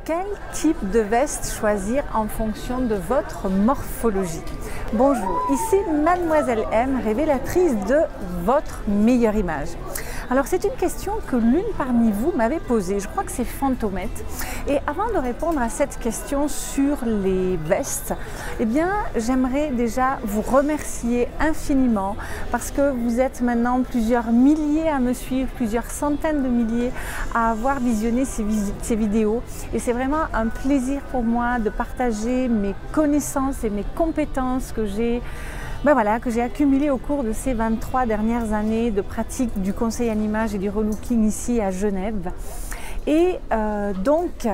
quel type de veste choisir en fonction de votre morphologie? Bonjour, ici Mademoiselle M, révélatrice de votre meilleure image. Alors c'est une question que l'une parmi vous m'avait posée, je crois que c'est Fantomette. Et avant de répondre à cette question sur les vestes, eh bien j'aimerais déjà vous remercier infiniment parce que vous êtes maintenant plusieurs milliers à me suivre, plusieurs centaines de milliers à avoir visionné ces vidéos. Et c'est vraiment un plaisir pour moi de partager mes connaissances et mes compétences que j'ai accumulé au cours de ces 23 dernières années de pratique du conseil en image et du relooking ici à Genève. Et donc,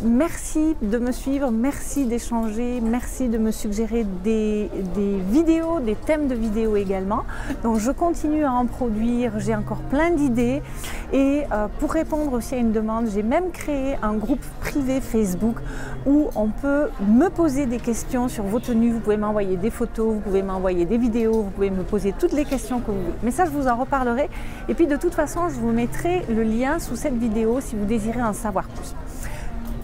merci de me suivre, merci d'échanger, merci de me suggérer des vidéos, des thèmes de vidéos également. Donc je continue à en produire, j'ai encore plein d'idées. Et pour répondre aussi à une demande, j'ai même créé un groupe privé Facebook où on peut me poser des questions sur vos tenues. Vous pouvez m'envoyer des photos, vous pouvez m'envoyer des vidéos, vous pouvez me poser toutes les questions que vous voulez. Mais ça, je vous en reparlerai. Et puis de toute façon, je vous mettrai le lien sous cette vidéo si vous désirez en savoir plus.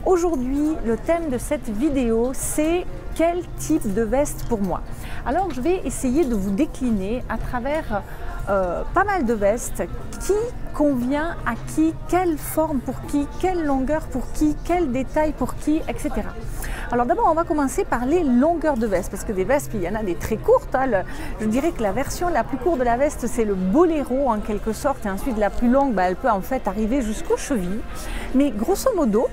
Aujourd'hui, le thème de cette vidéo, c'est quel type de veste pour moi? Alors, je vais essayer de vous décliner à travers pas mal de vestes qui convient à qui, quelle forme pour qui, quelle longueur pour qui, quel détail pour qui, etc. Alors d'abord, on va commencer par les longueurs de veste, parce que des vestes, il y en a des très courtes. Je dirais que la version la plus courte de la veste, c'est le boléro en quelque sorte, et ensuite la plus longue, elle peut en fait arriver jusqu'aux chevilles. Mais grosso modo,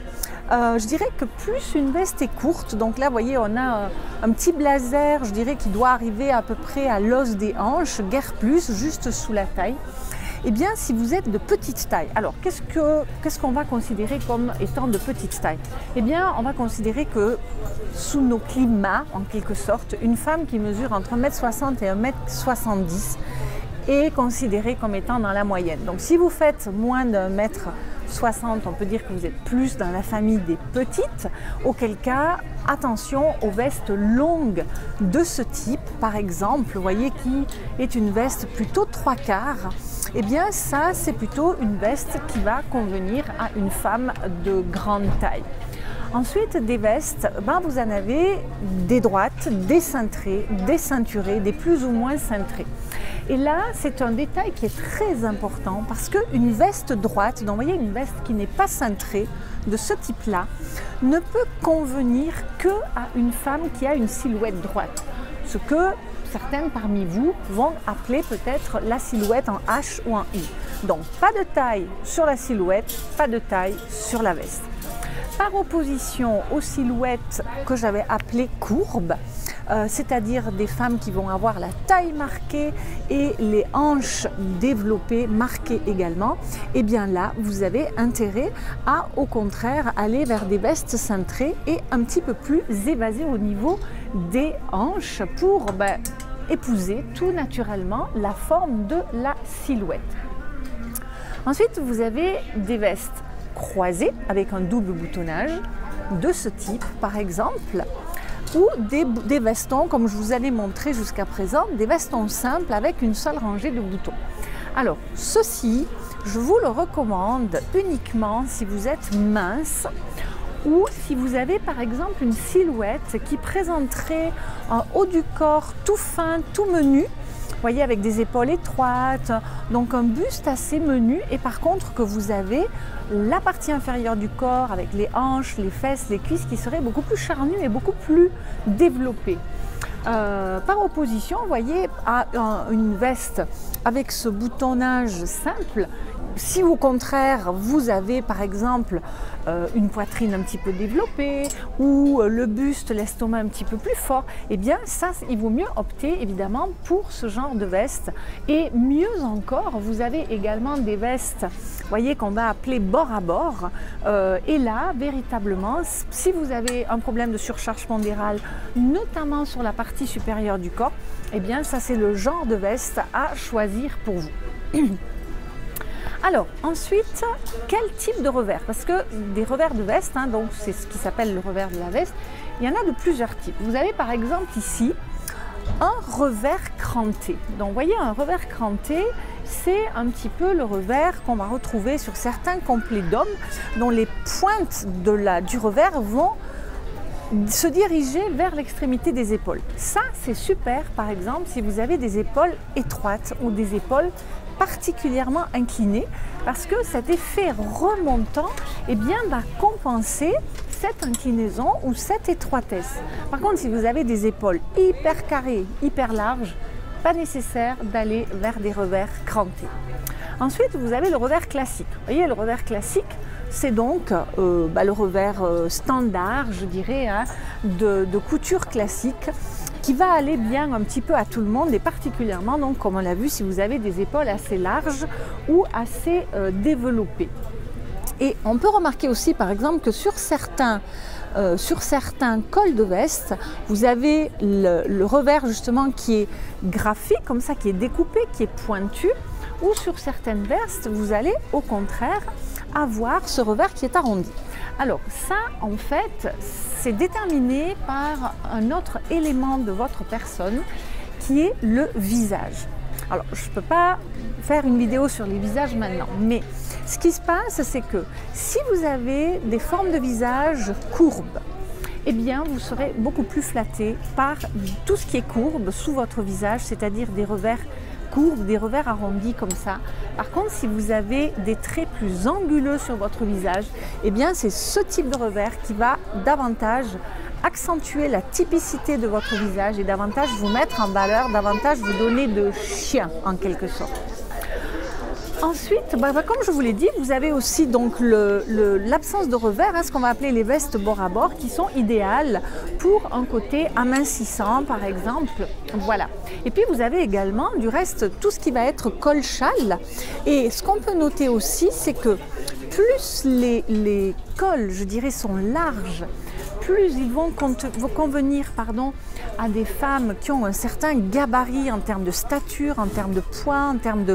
je dirais que plus une veste est courte, donc là vous voyez on a un petit blazer, je dirais qui doit arriver à peu près à l'os des hanches, guère plus, juste sous la taille. Eh bien si vous êtes de petite taille, alors qu'est-ce qu'on va considérer comme étant de petite taille? Eh bien on va considérer que sous nos climats en quelque sorte, une femme qui mesure entre 1m60 et 1m70 est considérée comme étant dans la moyenne. Donc si vous faites moins de 1m60, on peut dire que vous êtes plus dans la famille des petites, auquel cas, attention aux vestes longues de ce type, par exemple, vous voyez, qui est une veste plutôt 3/4, eh bien ça, c'est plutôt une veste qui va convenir à une femme de grande taille. Ensuite, des vestes, vous en avez des droites, des cintrées, des ceinturées, des plus ou moins cintrées. Et là, c'est un détail qui est très important parce qu'une veste droite, donc vous voyez une veste qui n'est pas cintrée de ce type-là, ne peut convenir qu'à une femme qui a une silhouette droite. Ce que certaines parmi vous vont appeler peut-être la silhouette en H ou en I. Donc pas de taille sur la silhouette, pas de taille sur la veste. Par opposition aux silhouettes que j'avais appelées courbes, c'est-à-dire des femmes qui vont avoir la taille marquée et les hanches développées, marquées également, et bien là, vous avez intérêt à, au contraire, aller vers des vestes cintrées et un petit peu plus évasées au niveau des hanches pour épouser tout naturellement la forme de la silhouette. Ensuite, vous avez des vestes croisées avec un double boutonnage de ce type, par exemple, ou des vestons, comme je vous allais montrer jusqu'à présent, des vestons simples avec une seule rangée de boutons. Alors, ceci, je vous le recommande uniquement si vous êtes mince ou si vous avez par exemple une silhouette qui présenterait un haut du corps tout fin, tout menu, vous voyez, avec des épaules étroites, donc un buste assez menu, et par contre que vous avez la partie inférieure du corps avec les hanches, les fesses, les cuisses qui seraient beaucoup plus charnues et beaucoup plus développées. Par opposition, vous voyez, à une veste avec ce boutonnage simple, si au contraire vous avez par exemple une poitrine un petit peu développée ou le buste, l'estomac un petit peu plus fort, eh bien ça, il vaut mieux opter évidemment pour ce genre de veste. Et mieux encore, vous avez également des vestes, vous voyez, qu'on va appeler bord à bord. Et là, véritablement, si vous avez un problème de surcharge pondérale, notamment sur la partie supérieure du corps, eh bien ça c'est le genre de veste à choisir pour vous. Alors ensuite, quel type de revers? Parce que des revers de veste, donc c'est ce qui s'appelle le revers de la veste, il y en a de plusieurs types. Vous avez par exemple ici un revers cranté. Donc vous voyez, un revers cranté, c'est un petit peu le revers qu'on va retrouver sur certains complets d'hommes dont les pointes du revers vont se diriger vers l'extrémité des épaules. Ça, c'est super, par exemple, si vous avez des épaules étroites ou des épaules particulièrement inclinées, parce que cet effet remontant va compenser cette inclinaison ou cette étroitesse. Par contre, si vous avez des épaules hyper carrées, hyper larges, pas nécessaire d'aller vers des revers crantés. Ensuite, vous avez le revers classique. Vous voyez, le revers classique, c'est donc le revers standard, je dirais, hein, de couture classique, qui va aller bien un petit peu à tout le monde, et particulièrement, donc, comme on l'a vu, si vous avez des épaules assez larges ou assez développées. Et on peut remarquer aussi, par exemple, que sur certains cols de veste, vous avez le revers justement qui est graphique, comme ça, qui est découpé, qui est pointu, ou sur certaines vestes, vous allez au contraire avoir ce revers qui est arrondi. Alors ça, en fait, c'est déterminé par un autre élément de votre personne qui est le visage. Alors, je ne peux pas faire une vidéo sur les visages maintenant, mais ce qui se passe, c'est que si vous avez des formes de visage courbes, eh bien, vous serez beaucoup plus flatté par tout ce qui est courbe sous votre visage, c'est-à-dire des revers courbes, des revers arrondis comme ça. Par contre, si vous avez des traits plus anguleux sur votre visage, eh bien, c'est ce type de revers qui va davantage accentuer la typicité de votre visage et davantage vous mettre en valeur, davantage vous donner de chien en quelque sorte. Ensuite, comme je vous l'ai dit, vous avez aussi donc l'absence de revers, hein, ce qu'on va appeler les vestes bord à bord, qui sont idéales pour un côté amincissant par exemple. Voilà. Et puis vous avez également du reste tout ce qui va être col-châle. Et ce qu'on peut noter aussi, c'est que plus les cols, je dirais, sont larges, plus ils vont convenir à des femmes qui ont un certain gabarit en termes de stature, en termes de poids, en termes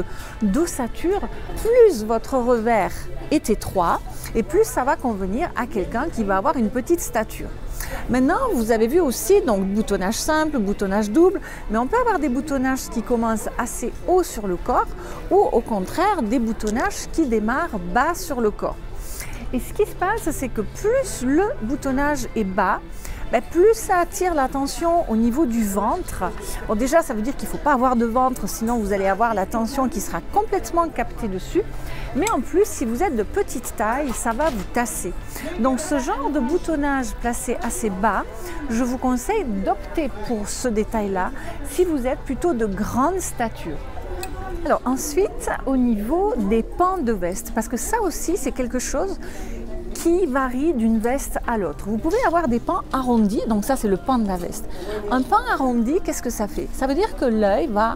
d'ossature. Plus votre revers est étroit et plus ça va convenir à quelqu'un qui va avoir une petite stature. Maintenant, vous avez vu aussi donc boutonnage simple, boutonnage double, mais on peut avoir des boutonnages qui commencent assez haut sur le corps ou au contraire des boutonnages qui démarrent bas sur le corps. Et ce qui se passe, c'est que plus le boutonnage est bas, plus ça attire l'attention au niveau du ventre. Bon, déjà, ça veut dire qu'il ne faut pas avoir de ventre, sinon vous allez avoir l'attention qui sera complètement captée dessus. Mais en plus, si vous êtes de petite taille, ça va vous tasser. Donc ce genre de boutonnage placé assez bas, je vous conseille d'opter pour ce détail-là si vous êtes plutôt de grande stature. Alors ensuite, au niveau des pans de veste, parce que ça aussi c'est quelque chose qui varie d'une veste à l'autre. Vous pouvez avoir des pans arrondis, donc ça c'est le pan de la veste. Un pan arrondi, qu'est-ce que ça fait? Ça veut dire que l'œil va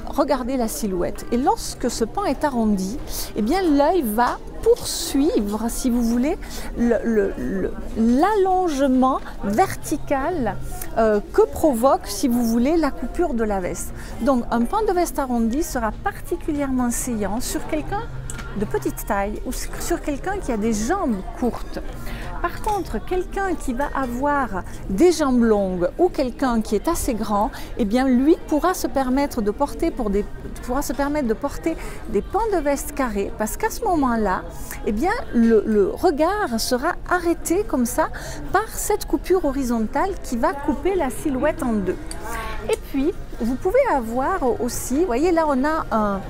regarder la silhouette. Et lorsque ce pan est arrondi, eh bien l'œil va poursuivre, si vous voulez, l'allongement vertical que provoque, si vous voulez, la coupure de la veste. Donc un pan de veste arrondi sera particulièrement saillant sur quelqu'un de petite taille ou sur quelqu'un qui a des jambes courtes. Par contre, quelqu'un qui va avoir des jambes longues ou quelqu'un qui est assez grand, eh bien lui pourra se permettre de porter des pans de veste carrés, parce qu'à ce moment-là, eh bien le regard sera arrêté comme ça par cette coupure horizontale qui va couper la silhouette en deux. Et puis, vous pouvez avoir aussi, vous voyez là on a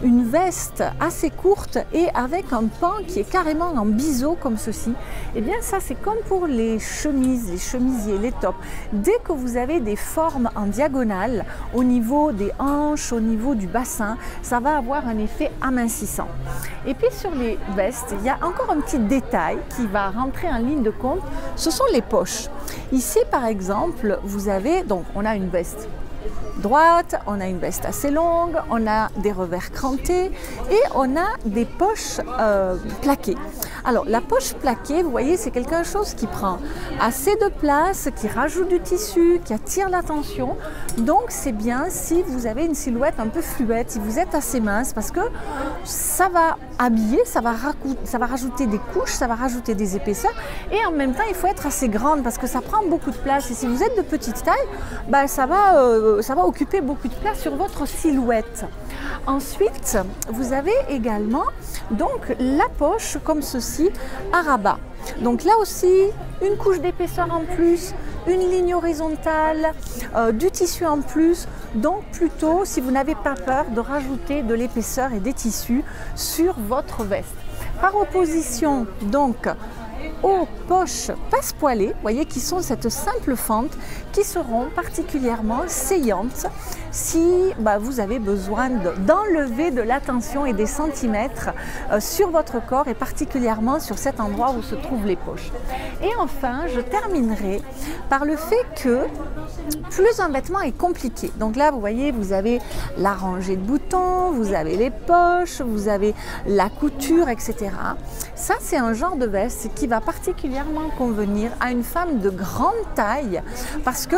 une veste assez courte et avec un pan qui est carrément en biseau comme ceci. Et bien ça c'est comme pour les chemises, les chemisiers, les tops. Dès que vous avez des formes en diagonale au niveau des hanches, au niveau du bassin, ça va avoir un effet amincissant. Et puis sur les vestes, il y a encore un petit détail qui va rentrer en ligne de compte, ce sont les poches. Ici par exemple, vous avez, donc on a une veste droite, on a une veste assez longue, on a des revers crantés et on a des poches plaquées. Alors la poche plaquée, vous voyez, c'est quelque chose qui prend assez de place, qui rajoute du tissu, qui attire l'attention. Donc c'est bien si vous avez une silhouette un peu fluette, si vous êtes assez mince, parce que ça va habiller, ça va rajouter des couches, ça va rajouter des épaisseurs, et en même temps il faut être assez grande parce que ça prend beaucoup de place. Et si vous êtes de petite taille, bah, ça va occuper beaucoup de place sur votre silhouette. Ensuite, vous avez également donc la poche comme ceci à rabat. Donc là aussi, une couche d'épaisseur en plus, une ligne horizontale, du tissu en plus. Donc plutôt, si vous n'avez pas peur de rajouter de l'épaisseur et des tissus sur votre veste. Par opposition donc aux poches passepoilées, vous voyez, qui sont cette simple fente, qui seront particulièrement saillantes si vous avez besoin d'enlever de la tension et des centimètres sur votre corps et particulièrement sur cet endroit où se trouvent les poches. Et enfin, je terminerai par le fait que plus un vêtement est compliqué. Donc là, vous voyez, vous avez la rangée de boutons, vous avez les poches, vous avez la couture, etc. Ça, c'est un genre de veste qui va particulièrement convenir à une femme de grande taille parce que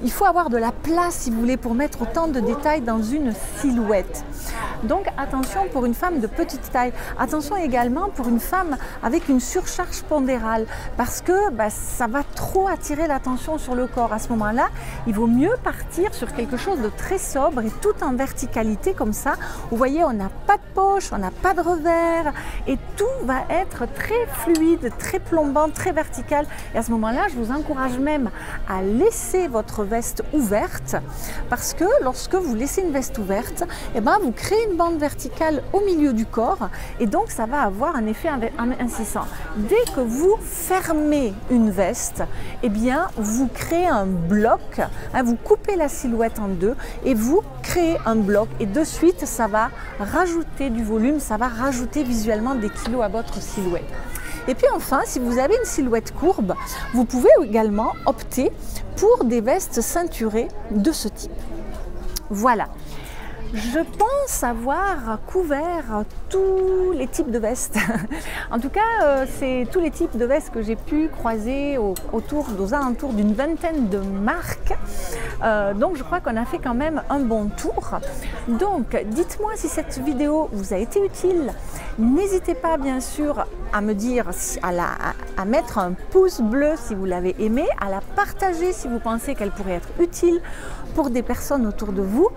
il faut avoir de la place, si vous voulez, pour mettre autant de détails dans une silhouette. Donc attention pour une femme de petite taille. Attention également pour une femme avec une surcharge pondérale parce que ça va trop attirer l'attention sur le corps. À ce moment-là, il vaut mieux partir sur quelque chose de très sobre et tout en verticalité comme ça. Vous voyez, on n'a pas de poche, on n'a pas de revers et tout va être très fluide, très plombant, très vertical. Et à ce moment-là, je vous encourage même à laisser votre veste ouverte parce que lorsque vous laissez une veste ouverte, vous créez une bande verticale au milieu du corps et donc ça va avoir un effet insistant. Dès que vous fermez une veste, vous créez un bloc, vous coupez la silhouette en deux et vous créez un bloc et de suite ça va rajouter du volume, ça va rajouter visuellement des kilos à votre silhouette. Et puis enfin, si vous avez une silhouette courbe, vous pouvez également opter pour des vestes ceinturées de ce type. Voilà. Je pense avoir couvert tous les types de vestes. En tout cas, c'est tous les types de vestes que j'ai pu croiser aux alentours d'une vingtaine de marques. Donc je crois qu'on a fait quand même un bon tour. Donc dites-moi si cette vidéo vous a été utile. N'hésitez pas bien sûr à me dire, à mettre un pouce bleu si vous l'avez aimé, à la partager si vous pensez qu'elle pourrait être utile pour des personnes autour de vous.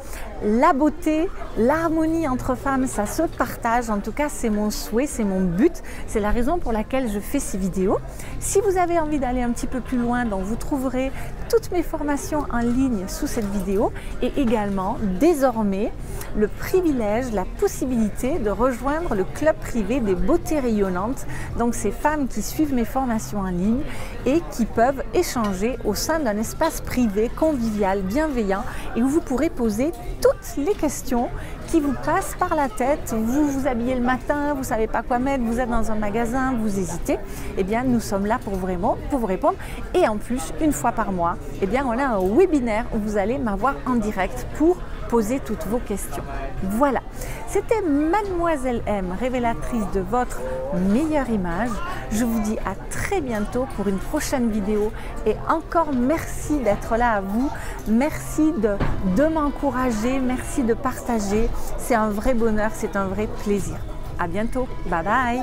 La beauté, l'harmonie entre femmes, ça se partage. En tout cas, c'est mon souhait, c'est mon but. C'est la raison pour laquelle je fais ces vidéos. Si vous avez envie d'aller un petit peu plus loin, donc vous trouverez toutes mes formations en ligne sous cette vidéo et également, désormais, le privilège, la possibilité de rejoindre le club privé des beautés rayonnantes. Donc, ces femmes qui suivent mes formations en ligne et qui peuvent échanger au sein d'un espace privé, convivial, bienveillant et où vous pourrez poser toutes les questions qui vous passent par la tête. Vous vous habillez le matin, vous ne savez pas quoi mettre, vous êtes dans un magasin, vous hésitez. Eh bien, nous sommes là pour vous répondre. Et en plus, une fois par mois, on a un webinaire où vous allez m'avoir en direct pour poser toutes vos questions. Voilà, c'était Mademoiselle M, révélatrice de votre meilleure image. Je vous dis à très bientôt pour une prochaine vidéo et encore merci d'être là à vous. Merci de m'encourager, merci de partager. C'est un vrai bonheur, c'est un vrai plaisir. À bientôt, bye bye.